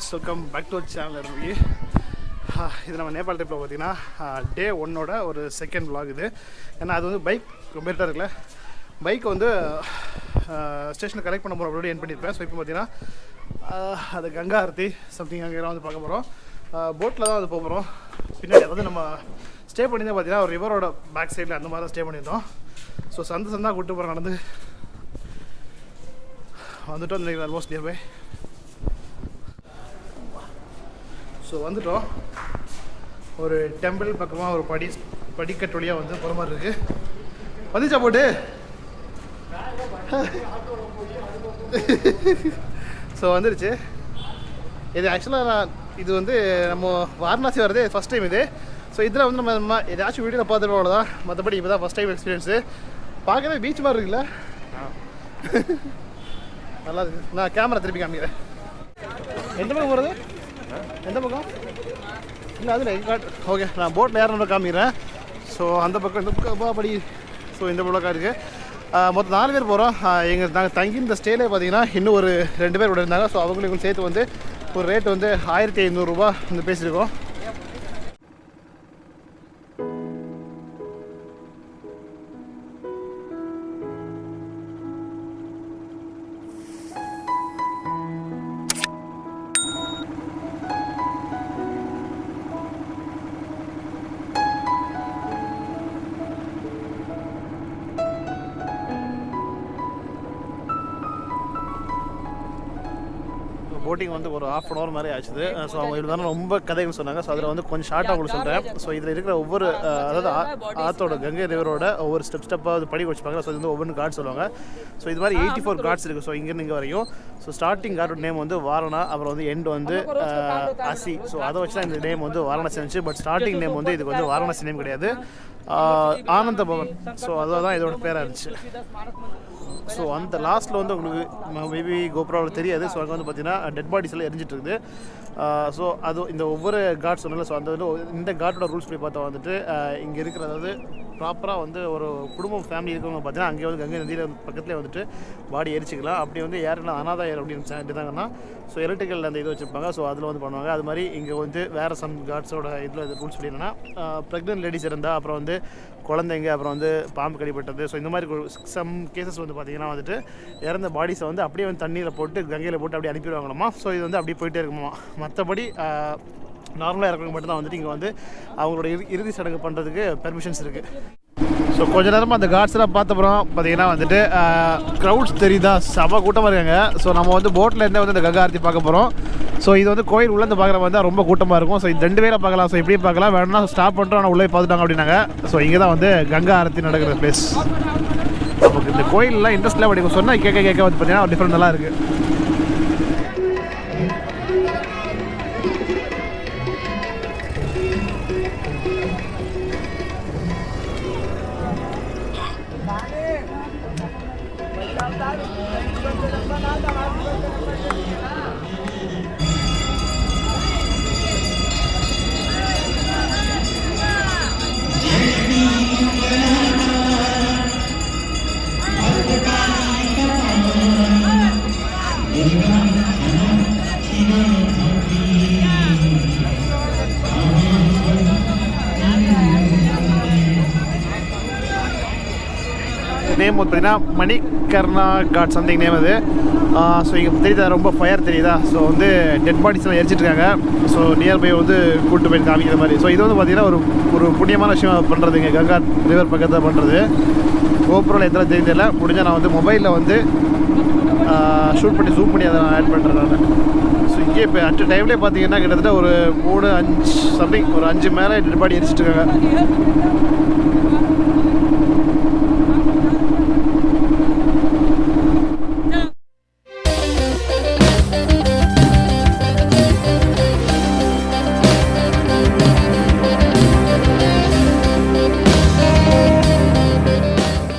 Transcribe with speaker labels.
Speaker 1: viewers, welcome back to our channel. இது நம்ம நேபாள் ட்ரிப்பில் பார்த்தீங்கன்னா டே 1ஓட ஒரு செகண்ட் vlog இது. ஏன்னா அது வந்து பைக் ரொம்ப பெருட்டாக இருக்குல்ல, பைக் வந்து ஸ்டேஷனில் கலெக்ட் பண்ண போகிற அப்படி என் பண்ணியிருப்பேன். ஸோ இப்போ பார்த்தீங்கன்னா அது கங்கா ஆர்த்தி சம்திங் அங்கெல்லாம் வந்து பார்க்க போகிறோம். போட்டில் தான் வந்து போக போகிறோம். பின்னாடி வந்து நம்ம ஸ்டே பண்ணியிருந்தோம் பார்த்தீங்கன்னா ஒரு ரிவரோட பேக் சைடில் அந்த மாதிரி தான் ஸ்டே பண்ணியிருந்தோம். ஸோ சந்தாக கூப்பிட்டு போகிறோம், நடந்து வந்துட்டோம். இந்த ஆல்மோஸ்ட் நியர்பை. ஸோ வந்துட்டோம். ஒரு டெம்பிள் பக்கமாக ஒரு படிக்கட்டு வழியாக வந்து போகிற மாதிரி இருக்குது. வந்துச்சா போட்டு ஸோ வந்துருச்சு. இது ஆக்சுவலாக இது வந்து நம்ம வாரணாசி வர்றது ஃபஸ்ட் டைம் இது. ஸோ இதில் வந்து நம்ம ஏதாச்சும் வீடியோவில் பார்த்துட்டு அவ்வளோதான். மற்றபடி இப்போ தான் ஃபஸ்ட் டைம் எக்ஸ்பீரியன்ஸு. பார்க்கவே பீச் மாதிரி இருக்குல்ல, நல்லா இருக்குது. நான் கேமரா திருப்பி காமிக்கிறேன். எந்த பக்கம் போகிறது, எந்த பக்கம் இல்லை அதில் எங்கள் ஓகே, நான் போட்டில் ஏறணும் காமிக்கிறேன். ஸோ அந்த பக்கம் இந்த பக்கம் படி. ஸோ இந்த பக்கம் இருக்குது. மொத்தம் 4 பேர் போகிறோம். நாங்கள் தங்கி இந்த ஸ்டேலே பார்த்தீங்கன்னா இன்னும் ஒரு 2 பேர் கூட இருந்தாங்க. ஸோ அவங்களுக்கும் சேர்த்து வந்து ஒரு ரேட் வந்து 1500 ரூபா வந்து பேசியிருக்கோம். போட்டிங் வந்து ஒரு 1/2 hour மாதிரி ஆச்சுது. ஸோ அவங்க இருந்தாலும் ரொம்ப கதைகள் சொன்னாங்க. ஸோ அதில் வந்து கொஞ்சம் ஷார்ட்டாக உங்களுக்கு சொல்கிறேன். ஸோ இதில் இருக்கிற ஒவ்வொரு அதாவது ஆற்றோட கங்கை ரிவரோட ஒவ்வொரு ஸ்டெப்பாக படி வச்சுப்பாங்க. ஸோ இது வந்து ஒவ்வொரு கார்டு சொல்லுவாங்க. ஸோ இது மாதிரி 84 கார்ட்ஸ் இருக்குது. ஸோ இங்கேருந்து இங்கே வரையும். ஸோ ஸ்டார்டிங் கார்டோட நேம் வந்து வாரணா, அப்புறம் வந்து எண்ட் வந்து அசி. ஸோ அதை வச்சு தான் இந்த நேம் வந்து வாரணாசி இருந்துச்சு. பட் ஸ்டார்டிங் நேம் வந்து இதுக்கு வந்து வாரணாசி நேம் கிடையாது, ஆனந்த பவன். ஸோ அதுதான் இதோட பேராக இருந்துச்சு. ஸோ அந்த லாஸ்ட்டில் வந்து உங்களுக்கு மேபி கோப்ரோவில் தெரியாது. ஸோ அங்கே வந்து பார்த்தீங்கன்னா டெட் பாடிஸ் எல்லாம் எரிஞ்சிட்டு இருக்குது. ஸோ அது இந்த ஒவ்வொரு கார்ட் சொன்னால. ஸோ அந்த வந்து இந்த கார்டோட ரூல்ஸ் படி பார்த்தா வந்துட்டு இங்கே இருக்கிற அதாவது ப்ராப்பராக வந்து ஒரு குடும்பம் ஃபேமிலி இருக்கவங்க பார்த்தீங்கன்னா அங்கே வந்து கங்கை நதியில் பக்கத்துலேயே வந்துட்டு பாடி எரிச்சிக்கலாம். அப்படி வந்து யாருன்னா அனாதா ஏர் அப்படின்னு இருந்தாங்கன்னா ஸோ எலக்ட்ரிக்கல் அந்த இது வச்சுருப்பாங்க. ஸோ அதில் வந்து பண்ணுவாங்க. அது மாதிரி இங்கே வந்து வேறு சம் கார்ட்ஸோட இதில் இது ரூல்ஸ் படி என்னன்னா ப்ரெக்னென்ட் லேடிஸ் இருந்தால், அப்புறம் வந்து குழந்தைங்க, அப்புறம் வந்து பாம்பு கடிப்பட்டது. ஸோ இந்த மாதிரி சம் கேசஸ் வந்து பார்த்திங்கன்னா வந்துட்டு இறந்த பாடிஸை வந்து அப்படியே வந்து தண்ணியில் போட்டு கங்கையில் போட்டு அப்படியே அனுப்பிடுவாங்களாமா. ஸோ இது வந்து அப்படியே போயிட்டே இருக்குமா. மற்றபடி நார்மலாக இருக்கிறவங்க மட்டும்தான் வந்துட்டு இங்கே வந்து அவங்களோட இறுதி சடங்கு பண்ணுறதுக்கு பெர்மிஷன்ஸ் இருக்குது. ஸோ கொஞ்ச நேரமாக அந்த கார்ட்ஸ்லாம் பார்த்தப்பறம் பார்த்தீங்கன்னா வந்துட்டு க்ரௌட்ஸ் தெரியுதா, செம கூட்டமாக இருக்காங்க. ஸோ நம்ம வந்து போட்டில் இருந்தே வந்து இந்த கங்கா ஆர்த்தி பார்க்க போகிறோம். ஸோ இது வந்து கோயில் உள்ளே பார்க்குற மாதிரி தான் ரொம்ப கூட்டமாக இருக்கும். ஸோ இது 2 பேரை பார்க்கலாம். ஸோ இப்படியும் பார்க்கலாம், வேணும்னா ஸ்டாப் பண்ணுறோம், ஆனால் உள்ளே பார்த்துட்டாங்க அப்படின்னாங்க. ஸோ இங்கே தான் வந்து கங்கா ஆர்த்தி நடக்கிற பிளேஸ். நமக்கு இந்த கோயிலெலாம் இன்ட்ரெஸ்ட்லாம் படிக்கும் சொன்னால் கேட்க வந்து பார்த்தீங்கன்னா டிஃப்ரெண்ட் நல்லா இருக்குது. நேம் பார்த்தீங்கன்னா மணிகர்ணா காட் சம்திங் நேம் அது. ஸோ இங்கே தெரியுதா, ரொம்ப ஃபயர் தெரியுதா. ஸோ வந்து டெட் பாடிஸ்லாம் எரிச்சிட்டு இருக்காங்க. ஸோ நியர்பை வந்து கூட்டு போய் காமிக்கிற மாதிரி. ஸோ இது வந்து பார்த்திங்கன்னா ஒரு புண்ணியமான விஷயம் பண்ணுறது இங்கே கங்கா ரிவர் பக்கத்தில் பண்ணுறது. கோப்ரோவில் எத்தனை தெரியல, முடிஞ்சால் நான் வந்து மொபைலில் வந்து ஷூட் பண்ணி ஜூம் பண்ணி அதை நான் ஆட் பண்ணுறேன் நான். ஸோ இங்கே இப்போ அட் டைம்லேயே பார்த்தீங்கன்னா கிட்டத்தட்ட ஒரு 3-5 சம்திங் ஒரு 5 மேலே டெட் பாடி எரிச்சிட்டு இருக்காங்க.